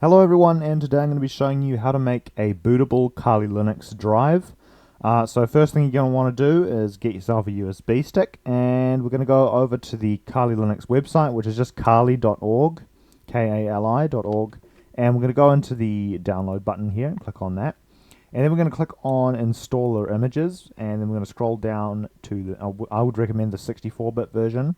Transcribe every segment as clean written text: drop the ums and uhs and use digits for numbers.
Hello everyone, and today I'm going to be showing you how to make a bootable Kali Linux drive. So first thing you're going to want to do is get yourself a USB stick, and we're going to go over to the Kali Linux website, which is just kali.org, Kali.org, and we're going to go into the download button here and click on that. And then we're going to click on installer images, and then we're going to scroll down to the, I would recommend the 64-bit version.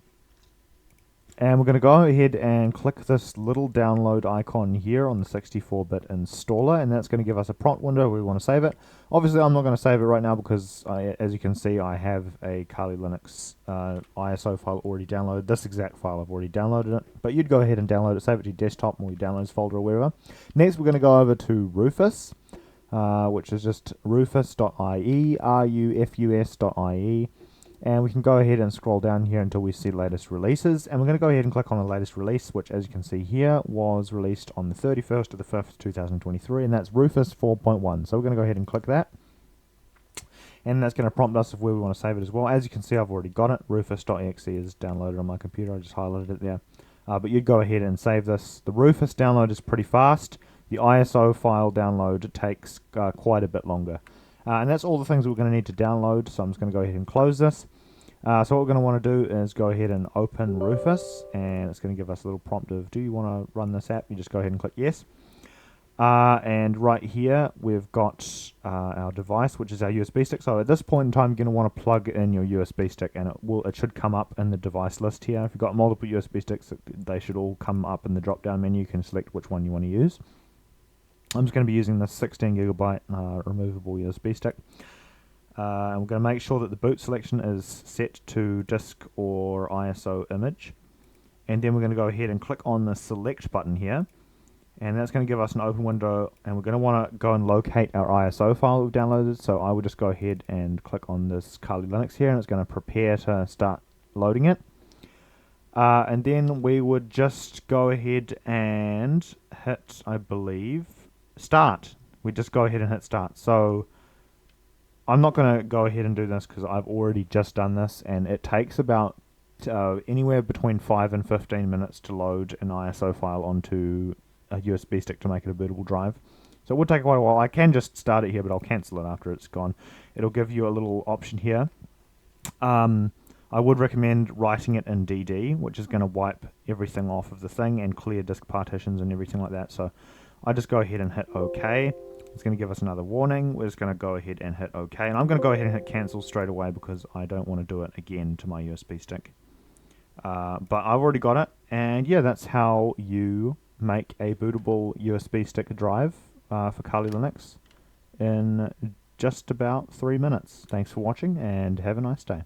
And we're going to go ahead and click this little download icon here on the 64-bit installer, and that's going to give us a prompt window where we want to save it. Obviously, I'm not going to save it right now because, as you can see, I have a Kali Linux ISO file already downloaded. This exact file, I've already downloaded it. But you'd go ahead and download it, save it to your desktop or your downloads folder or wherever. Next, we're going to go over to Rufus, which is just rufus.ie, rufus.ie. And we can go ahead and scroll down here until we see latest releases. And we're going to go ahead and click on the latest release, which, as you can see here, was released on the 31st of the 5th, 2023. And that's Rufus 4.1. So we're going to go ahead and click that. And that's going to prompt us of where we want to save it as well. As you can see, I've already got it. Rufus.exe is downloaded on my computer. I just highlighted it there. But you'd go ahead and save this. The Rufus download is pretty fast. The ISO file download takes quite a bit longer. And that's all the things that we're going to need to download. So I'm just going to go ahead and close this. So what we're going to want to do is go ahead and open Rufus, and it's going to give us a little prompt of, do you want to run this app? You just go ahead and click yes. And right here, we've got our device, which is our USB stick. So at this point in time, you're going to want to plug in your USB stick, and it should come up in the device list here. If you've got multiple USB sticks, they should all come up in the drop-down menu. You can select which one you want to use. I'm just going to be using this 16 gigabyte removable USB stick. And we're going to make sure that the boot selection is set to disk or ISO image. And then we're going to go ahead and click on the select button here. And that's going to give us an open window. And we're going to want to go and locate our ISO file we've downloaded. So I would just go ahead and click on this Kali Linux here. And it's going to prepare to start loading it. And then we would just go ahead and hit, I believe, start. We just go ahead and hit start. So I'm not going to go ahead and do this because I've already just done this, and it takes about anywhere between 5 and 15 minutes to load an ISO file onto a USB stick to make it a bootable drive. So it would take quite a while. I can just start it here, but I'll cancel it after it's gone. It'll give you a little option here. I would recommend writing it in DD, which is going to wipe everything off of the thing and clear disk partitions and everything like that. So I just go ahead and hit OK. It's going to give us another warning. We're just going to go ahead and hit OK. And I'm going to go ahead and hit cancel straight away because I don't want to do it again to my USB stick. But I've already got it. And yeah, that's how you make a bootable USB stick drive for Kali Linux in just about 3 minutes. Thanks for watching and have a nice day.